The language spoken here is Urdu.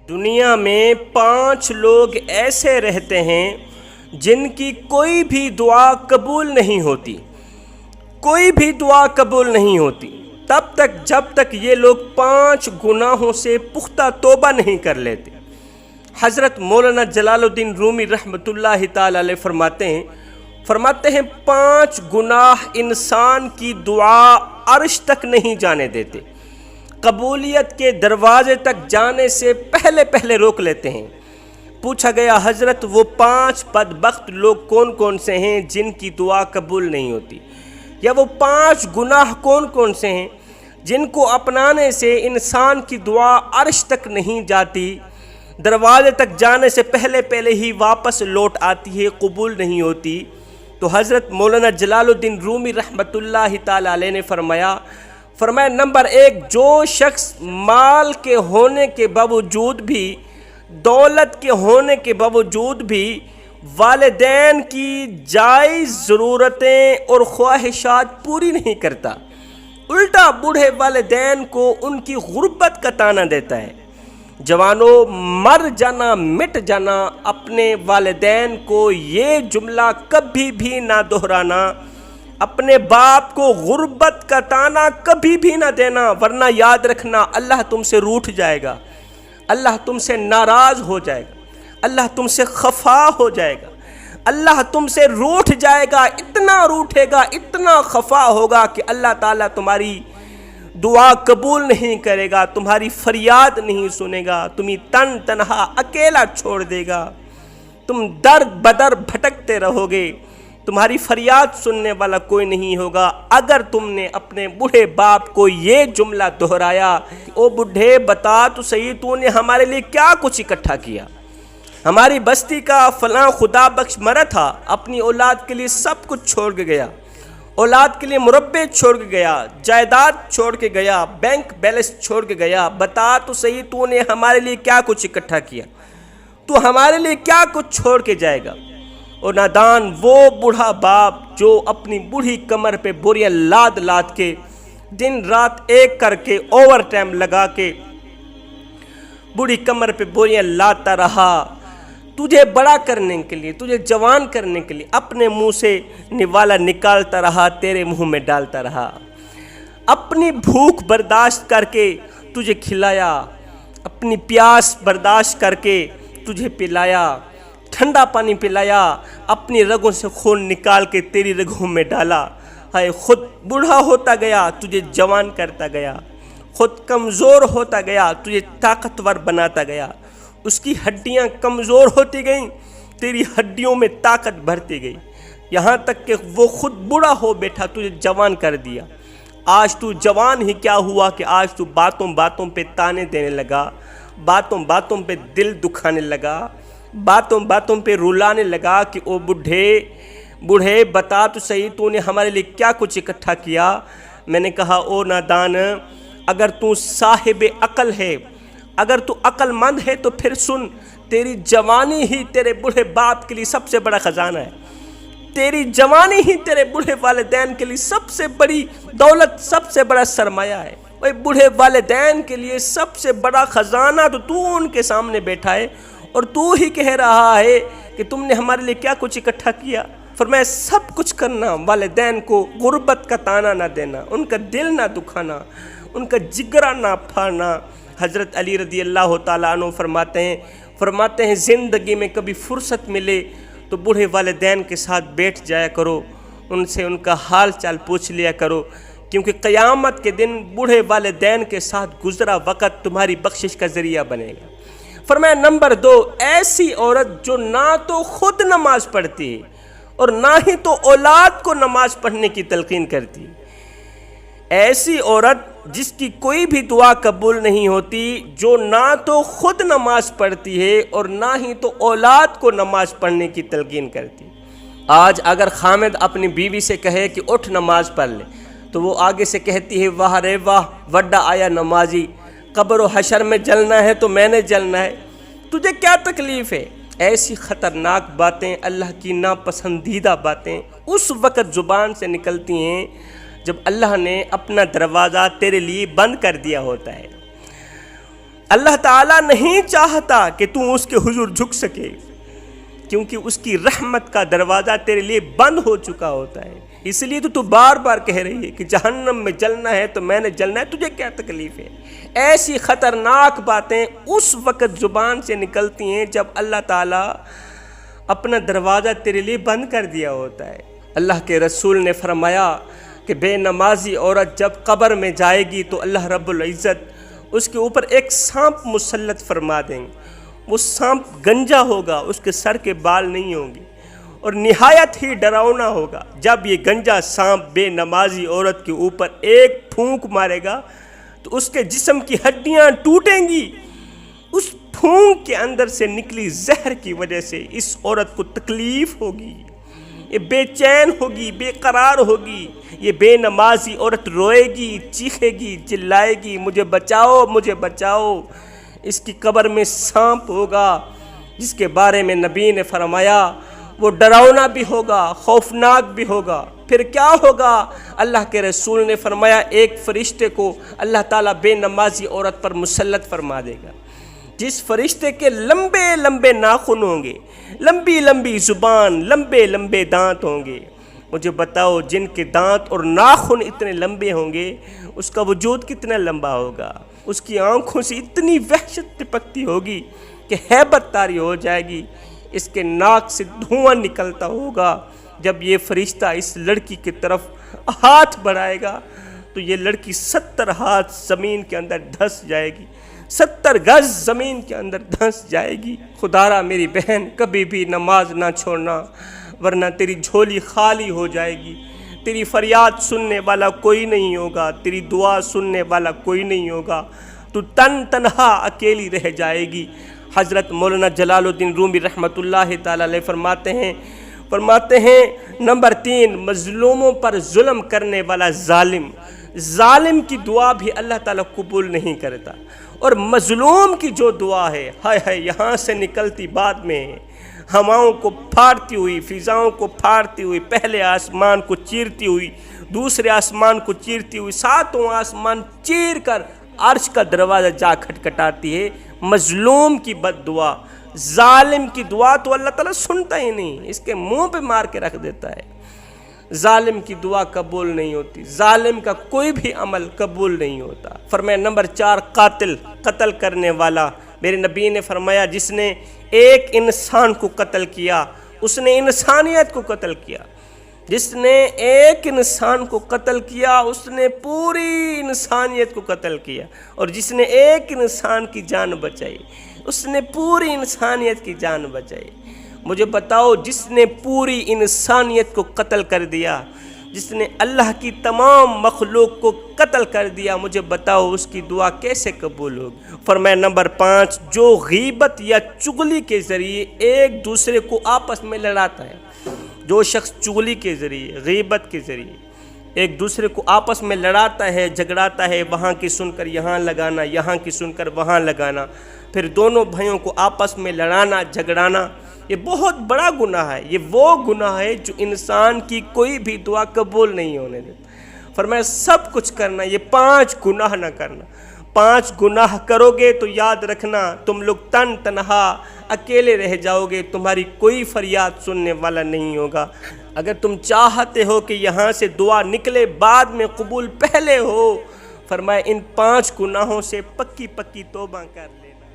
دنیا میں 5 لوگ ایسے رہتے ہیں جن کی کوئی بھی دعا قبول نہیں ہوتی، کوئی بھی دعا قبول نہیں ہوتی تب تک جب تک یہ لوگ 5 گناہوں سے پختہ توبہ نہیں کر لیتے۔ حضرت مولانا جلال الدین رومی رحمۃ اللہ تعالی علیہ فرماتے ہیں 5 گناہ انسان کی دعا عرش تک نہیں جانے دیتے، قبولیت کے دروازے تک جانے سے پہلے روک لیتے ہیں۔ پوچھا گیا حضرت وہ 5 بدبخت لوگ کون کون سے ہیں جن کی دعا قبول نہیں ہوتی، یا وہ 5 گناہ کون کون سے ہیں جن کو اپنانے سے انسان کی دعا عرش تک نہیں جاتی، دروازے تک جانے سے پہلے ہی واپس لوٹ آتی ہے، قبول نہیں ہوتی؟ تو حضرت مولانا جلال الدین رومی رحمۃ اللہ تعالی علیہ نے فرمایا نمبر 1، جو شخص مال کے ہونے کے باوجود بھی، دولت کے ہونے کے باوجود بھی والدین کی جائز ضرورتیں اور خواہشات پوری نہیں کرتا، الٹا بوڑھے والدین کو ان کی غربت کا طعنہ دیتا ہے۔ جوانوں، مر جانا مٹ جانا، اپنے والدین کو یہ جملہ کبھی بھی نہ دہرانا، اپنے باپ کو غربت کا طعنہ کبھی بھی نہ دینا، ورنہ یاد رکھنا اللہ تم سے روٹھ جائے گا، اللہ تم سے ناراض ہو جائے گا، اللہ تم سے خفا ہو جائے گا، اللہ تم سے روٹھ جائے گا، اتنا روٹھے گا، اتنا خفا ہوگا کہ اللہ تعالیٰ تمہاری دعا قبول نہیں کرے گا، تمہاری فریاد نہیں سنے گا، تمہیں تنہا اکیلا چھوڑ دے گا، تم در بدر بھٹکتے رہو گے، تمہاری فریاد سننے والا کوئی نہیں ہوگا۔ اگر تم نے اپنے بوڑھے باپ کو یہ جملہ دہرایا، او بڈھے بتا تو صحیح تو نے ہمارے لیے کیا کچھ اکٹھا کیا؟ ہماری بستی کا فلاں خدا بخش مرا تھا، اپنی اولاد کے لیے سب کچھ چھوڑ کے گیا، اولاد کے لیے مربع چھوڑ کے گیا، جائیداد چھوڑ کے گیا، بینک بیلنس چھوڑ کے گیا، بتا تو صحیح تو نے ہمارے لیے کیا کچھ اکٹھا کیا؟ تو ہمارے لیے کیا کچھ چھوڑ کے جائے گا؟ اور نادان وہ بوڑھا باپ جو اپنی بوڑھی کمر پہ بوریاں لاد کے دن رات ایک کر کے اوور ٹائم لگا کے بوڑھی کمر پہ بوریاں لاتا رہا، تجھے بڑا کرنے کے لیے، تجھے جوان کرنے کے لیے اپنے منہ سے نوالا نکالتا رہا، تیرے منہ میں ڈالتا رہا، اپنی بھوک برداشت کر کے تجھے کھلایا، اپنی پیاس برداشت کر کے تجھے پلایا، ٹھنڈا پانی پلایا، اپنی رگوں سے خون نکال کے تیری رگوں میں ڈالا، ہائے خود بوڑھا ہوتا گیا، تجھے جوان کرتا گیا، خود کمزور ہوتا گیا، تجھے طاقتور بناتا گیا، اس کی ہڈیاں کمزور ہوتی گئیں، تیری ہڈیوں میں طاقت بھرتی گئی، یہاں تک کہ وہ خود بوڑھا ہو بیٹھا، تجھے جوان کر دیا۔ آج تو جوان ہی کیا ہوا کہ آج تو باتوں پہ تانے دینے لگا، باتوں پہ دل دکھانے لگا، باتوں پہ رلانے لگا کہ او بوڑھے بتا تو صحیح تو نے ہمارے لیے کیا کچھ اکٹھا کیا؟ میں نے کہا او نادان، اگر تو صاحب عقل ہے، اگر تو عقل مند ہے تو پھر سن، تیری جوانی ہی تیرے بوڑھے باپ کے لیے سب سے بڑا خزانہ ہے، تیری جوانی ہی تیرے بوڑھے والدین کے لیے سب سے بڑی دولت، سب سے بڑا سرمایہ ہے۔ وہ بوڑھے والدین کے لیے سب سے بڑا خزانہ تو ان کے سامنے بیٹھا ہے، اور تو ہی کہہ رہا ہے کہ تم نے ہمارے لیے کیا کچھ اکٹھا کیا؟ فرمایا سب کچھ کرنا، والدین کو غربت کا طعنہ نہ دینا، ان کا دل نہ دکھانا، ان کا جگرہ نہ پھاڑنا۔ حضرت علی رضی اللہ تعالیٰ عنہ فرماتے ہیں زندگی میں کبھی فرصت ملے تو بوڑھے والدین کے ساتھ بیٹھ جایا کرو، ان سے ان کا حال چال پوچھ لیا کرو، کیونکہ قیامت کے دن بوڑھے والدین کے ساتھ گزرا وقت تمہاری بخشش کا ذریعہ بنے گا۔ فرمایا نمبر 2، ایسی عورت جو نہ تو خود نماز پڑھتی ہے اور نہ ہی تو اولاد کو نماز پڑھنے کی تلقین کرتی، ایسی عورت جس کی کوئی بھی دعا قبول نہیں ہوتی، جو نہ تو خود نماز پڑھتی ہے اور نہ ہی تو اولاد کو نماز پڑھنے کی تلقین کرتی۔ آج اگر خامد اپنی بیوی سے کہے کہ اٹھ نماز پڑھ لے، تو وہ آگے سے کہتی ہے واہ رے واہ وڈا آیا نمازی، قبر و حشر میں جلنا ہے تو میں نے جلنا ہے، تجھے کیا تکلیف ہے؟ ایسی خطرناک باتیں، اللہ کی ناپسندیدہ باتیں اس وقت زبان سے نکلتی ہیں جب اللہ نے اپنا دروازہ تیرے لیے بند کر دیا ہوتا ہے۔ اللہ تعالیٰ نہیں چاہتا کہ تو اس کے حضور جھک سکے، کیونکہ اس کی رحمت کا دروازہ تیرے لیے بند ہو چکا ہوتا ہے۔ اس لیے تو بار بار کہہ رہی ہے کہ جہنم میں جلنا ہے تو میں نے جلنا ہے، تجھے کیا تکلیف ہے؟ ایسی خطرناک باتیں اس وقت زبان سے نکلتی ہیں جب اللہ تعالیٰ اپنا دروازہ تیرے لیے بند کر دیا ہوتا ہے۔ اللہ کے رسول نے فرمایا کہ بے نمازی عورت جب قبر میں جائے گی تو اللہ رب العزت اس کے اوپر ایک سانپ مسلط فرما دیں گے۔ وہ سانپ گنجا ہوگا، اس کے سر کے بال نہیں ہوں گے، اور نہایت ہی ڈراؤنا ہوگا۔ جب یہ گنجا سانپ بے نمازی عورت کے اوپر ایک پھونک مارے گا تو اس کے جسم کی ہڈیاں ٹوٹیں گی۔ اس پھونک کے اندر سے نکلی زہر کی وجہ سے اس عورت کو تکلیف ہوگی، یہ بے چین ہوگی، بے قرار ہوگی۔ یہ بے نمازی عورت روئے گی، چیخے گی، چلائے گی، مجھے بچاؤ، مجھے بچاؤ۔ اس کی قبر میں سانپ ہوگا جس کے بارے میں نبی نے فرمایا وہ ڈراؤنا بھی ہوگا، خوفناک بھی ہوگا۔ پھر کیا ہوگا؟ اللہ کے رسول نے فرمایا ایک فرشتے کو اللہ تعالیٰ بے نمازی عورت پر مسلط فرما دے گا، جس فرشتے کے لمبے لمبے ناخن ہوں گے، لمبی لمبی زبان، لمبے لمبے دانت ہوں گے۔ مجھے بتاؤ جن کے دانت اور ناخن اتنے لمبے ہوں گے اس کا وجود کتنا لمبا ہوگا؟ اس کی آنکھوں سے اتنی وحشت ٹپکتی ہوگی کہ ہیبت طاری ہو جائے گی۔ اس کے ناک سے دھواں نکلتا ہوگا۔ جب یہ فرشتہ اس لڑکی کی طرف ہاتھ بڑھائے گا تو یہ لڑکی 70 ہاتھ زمین کے اندر دھس جائے گی، 70 گز زمین کے اندر دھس جائے گی۔ خدارا میری بہن کبھی بھی نماز نہ چھوڑنا، ورنہ تیری جھولی خالی ہو جائے گی۔ تیری فریاد سننے والا کوئی نہیں ہوگا، تیری دعا سننے والا کوئی نہیں ہوگا، تو تنہا اکیلی رہ جائے گی۔ حضرت مولانا جلال الدین رومی رحمۃ اللہ تعالی علیہ فرماتے ہیں نمبر 3، مظلوموں پر ظلم کرنے والا ظالم کی دعا بھی اللہ تعالیٰ قبول نہیں کرتا، اور مظلوم کی جو دعا ہے ہائے یہاں سے نکلتی بعد میں ہواؤں کو پھاڑتی ہوئی، فضاؤں کو پھاڑتی ہوئی، پہلے آسمان کو چیرتی ہوئی، دوسرے آسمان کو چیرتی ہوئی، 7واں آسمان چیر کر عرش کا دروازہ جا کھٹکھٹاتی ہے۔ مظلوم کی بد دعا، ظالم کی دعا تو اللہ تعالیٰ سنتا ہی نہیں، اس کے منہ پہ مار کے رکھ دیتا ہے۔ ظالم کی دعا قبول نہیں ہوتی، ظالم کا کوئی بھی عمل قبول نہیں ہوتا۔ فرمایا نمبر 4، قتل کرنے والا۔ میرے نبی نے فرمایا جس نے ایک انسان کو قتل کیا اس نے انسانیت کو قتل کیا، جس نے ایک انسان کو قتل کیا اس نے پوری انسانیت کو قتل کیا، اور جس نے ایک انسان کی جان بچائی اس نے پوری انسانیت کی جان بچائی۔ مجھے بتاؤ جس نے پوری انسانیت کو قتل کر دیا، جس نے اللہ کی تمام مخلوق کو قتل کر دیا، مجھے بتاؤ اس کی دعا کیسے قبول ہوگی؟ فرمایا نمبر 5، جو غیبت یا چغلی کے ذریعے ایک دوسرے کو آپس میں لڑاتا ہے۔ جو شخص چغلی کے ذریعے، غیبت کے ذریعے ایک دوسرے کو آپس میں لڑاتا ہے، جھگڑاتا ہے، وہاں کی سن کر یہاں لگانا، یہاں کی سن کر وہاں لگانا، پھر دونوں بھائیوں کو آپس میں لڑانا، جھگڑانا، یہ بہت بڑا گناہ ہے۔ یہ وہ گناہ ہے جو انسان کی کوئی بھی دعا قبول نہیں ہونے دیتا۔ فرمایا سب کچھ کرنا، یہ 5 گناہ نہ کرنا۔ 5 گناہ کرو گے تو یاد رکھنا تم لوگ تنہا اکیلے رہ جاؤ گے، تمہاری کوئی فریاد سننے والا نہیں ہوگا۔ اگر تم چاہتے ہو کہ یہاں سے دعا نکلے بعد میں قبول پہلے ہو، فرمایا ان 5 گناہوں سے پکی توبہ کر لے۔